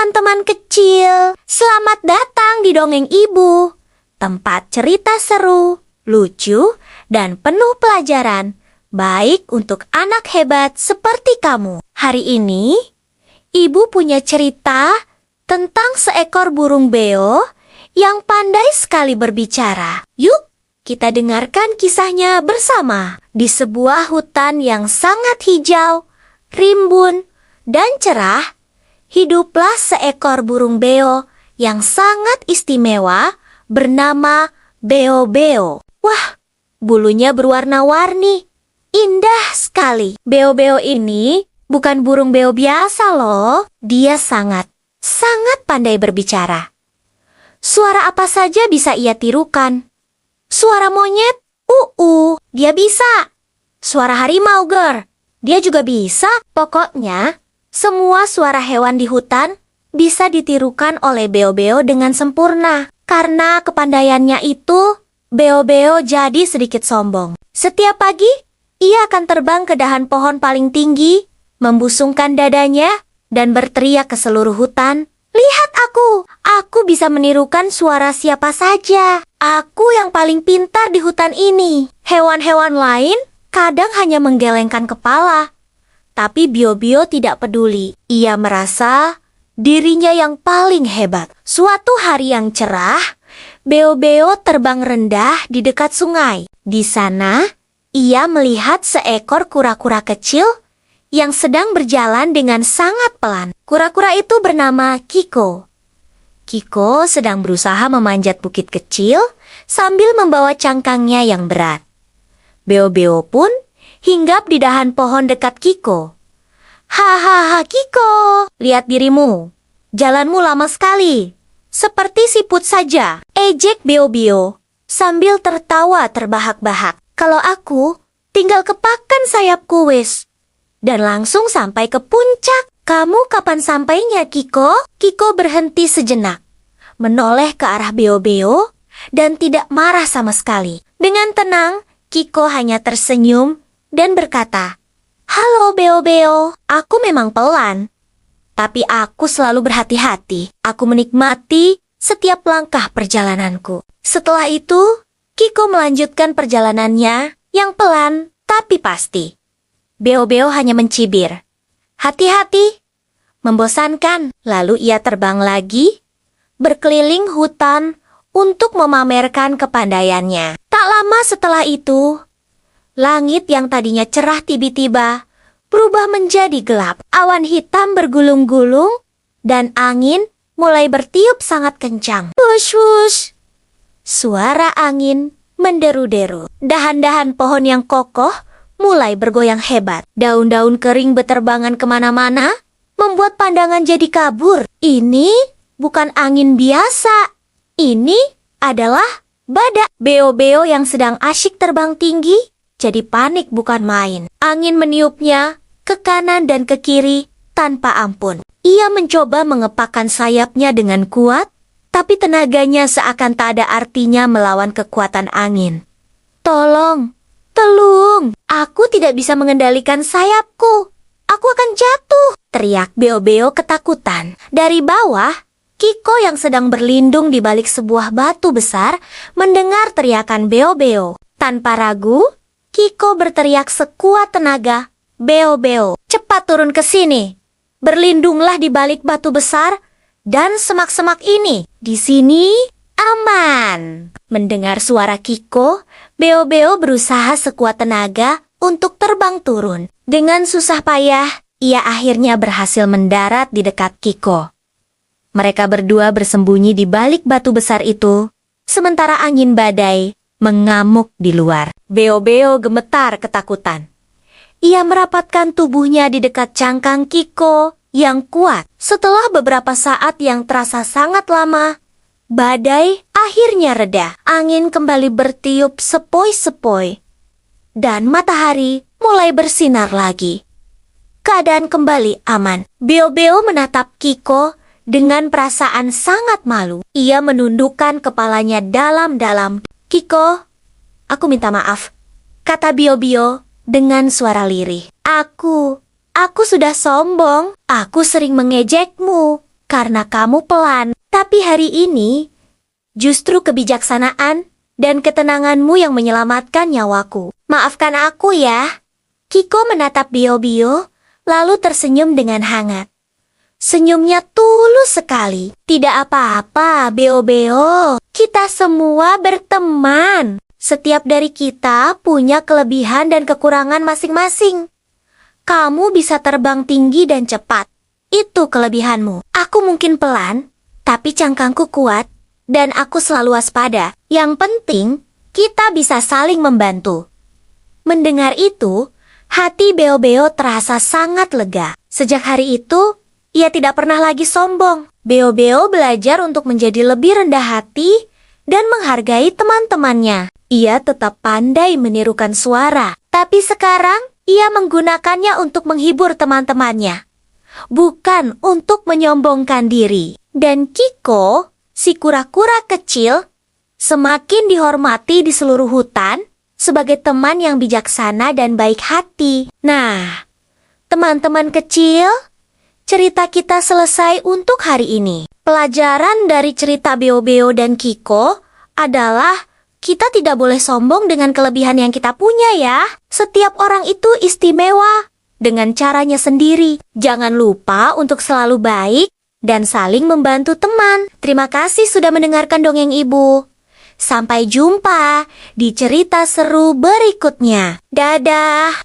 teman-teman kecil, selamat datang di Dongeng Ibu, tempat cerita seru, lucu, dan penuh pelajaran, baik untuk anak hebat seperti kamu. Hari ini, Ibu punya cerita tentang seekor burung beo yang pandai sekali berbicara. Yuk, kita dengarkan kisahnya bersama. Di sebuah hutan yang sangat hijau, rimbun, dan cerah, hiduplah seekor burung beo yang sangat istimewa bernama Beo-beo. Wah, bulunya berwarna-warni. Indah sekali. Beo-beo ini bukan burung beo biasa loh. Dia sangat pandai berbicara. Suara apa saja bisa ia tirukan. Suara monyet, dia bisa. Suara harimau, dia juga bisa. Pokoknya, semua suara hewan di hutan bisa ditirukan oleh Beo-beo dengan sempurna. Karena kepandaiannya itu, Beo-beo jadi sedikit sombong. Setiap pagi, ia akan terbang ke dahan pohon paling tinggi, membusungkan dadanya, dan berteriak ke seluruh hutan, "Lihat aku bisa menirukan suara siapa saja. Aku yang paling pintar di hutan ini." Hewan-hewan lain kadang hanya menggelengkan kepala. Tapi Beo-beo tidak peduli. Ia merasa dirinya yang paling hebat. Suatu hari yang cerah, Beo-beo terbang rendah di dekat sungai. Di sana, ia melihat seekor kura-kura kecil yang sedang berjalan dengan sangat pelan. Kura-kura itu bernama Kiko. Kiko sedang berusaha memanjat bukit kecil sambil membawa cangkangnya yang berat. Beo-beo pun hinggap di dahan pohon dekat Kiko. "Hahaha Kiko, lihat dirimu. Jalanmu lama sekali. Seperti siput saja," ejek Beo-beo sambil tertawa terbahak-bahak. "Kalau aku tinggal kepakan sayapku wis, dan langsung sampai ke puncak." "Kamu kapan sampainya, Kiko?" Kiko berhenti sejenak, menoleh ke arah Beo-beo dan tidak marah sama sekali. Dengan tenang, Kiko hanya tersenyum dan berkata, "Halo Beo-beo, aku memang pelan, tapi aku selalu berhati-hati. Aku menikmati setiap langkah perjalananku." Setelah itu, Kiko melanjutkan perjalanannya yang pelan tapi pasti. Beo-beo hanya mencibir, "Hati-hati." Membosankan. Lalu ia terbang lagi, berkeliling hutan untuk memamerkan kepandaiannya. Tak lama setelah itu, langit yang tadinya cerah tiba-tiba berubah menjadi gelap. Awan hitam bergulung-gulung dan angin mulai bertiup sangat kencang. Wush-wush. Suara angin menderu-deru. Dahan-dahan pohon yang kokoh mulai bergoyang hebat. Daun-daun kering beterbangan kemana-mana, membuat pandangan jadi kabur. Ini bukan angin biasa. Ini adalah badak. Beo-beo yang sedang asyik terbang tinggi jadi panik bukan main. Angin meniupnya ke kanan dan ke kiri tanpa ampun. Ia mencoba mengepakkan sayapnya dengan kuat, tapi tenaganya seakan tak ada artinya melawan kekuatan angin. "Tolong, telung, aku tidak bisa mengendalikan sayapku. Aku akan jatuh," teriak Beo-beo ketakutan. Dari bawah, Kiko yang sedang berlindung di balik sebuah batu besar mendengar teriakan Beo-beo. Tanpa ragu, Kiko berteriak sekuat tenaga, "Beo-beo, cepat turun ke sini. Berlindunglah di balik batu besar dan semak-semak ini. Di sini aman." Mendengar suara Kiko, Beo-beo berusaha sekuat tenaga untuk terbang turun. Dengan susah payah, ia akhirnya berhasil mendarat di dekat Kiko. Mereka berdua bersembunyi di balik batu besar itu, sementara angin badai mengamuk di luar. Beo-beo gemetar ketakutan. Ia merapatkan tubuhnya di dekat cangkang Kiko yang kuat. Setelah beberapa saat yang terasa sangat lama, badai akhirnya reda. Angin kembali bertiup sepoi-sepoi, dan matahari mulai bersinar lagi. Keadaan kembali aman. Beo-beo menatap Kiko dengan perasaan sangat malu. Ia menundukkan kepalanya dalam-dalam. "Kiko, aku minta maaf," kata Beo-beo dengan suara lirih. Aku sudah sombong. Aku sering mengejekmu. karena kamu pelan. Tapi hari ini, justru kebijaksanaan dan ketenanganmu yang menyelamatkan nyawaku. Maafkan aku ya. Kiko menatap Bio-Bio, lalu tersenyum dengan hangat. Senyumnya tulus sekali. Tidak apa-apa, Beo-Beo. Kita semua berteman. Setiap dari kita punya kelebihan dan kekurangan masing-masing. Kamu bisa terbang tinggi dan cepat. Itu kelebihanmu. Aku mungkin pelan, tapi cangkangku kuat, dan aku selalu waspada. Yang penting, kita bisa saling membantu. Mendengar itu, hati Beo-Beo terasa sangat lega. Sejak hari itu, ia tidak pernah lagi sombong. Beo-Beo belajar untuk menjadi lebih rendah hati dan menghargai teman-temannya. Ia tetap pandai menirukan suara, tapi sekarang ia menggunakannya untuk menghibur teman-temannya, bukan untuk menyombongkan diri. Dan Kiko, si kura-kura kecil, semakin dihormati di seluruh hutan sebagai teman yang bijaksana dan baik hati. Nah, teman-teman kecil, cerita kita selesai untuk hari ini. Pelajaran dari cerita Beo-Beo dan Kiko adalah kita tidak boleh sombong dengan kelebihan yang kita punya ya. Setiap orang itu istimewa dengan caranya sendiri. Jangan lupa untuk selalu baik dan saling membantu teman. Terima kasih sudah mendengarkan dongeng ibu. Sampai jumpa di cerita seru berikutnya. Dadah!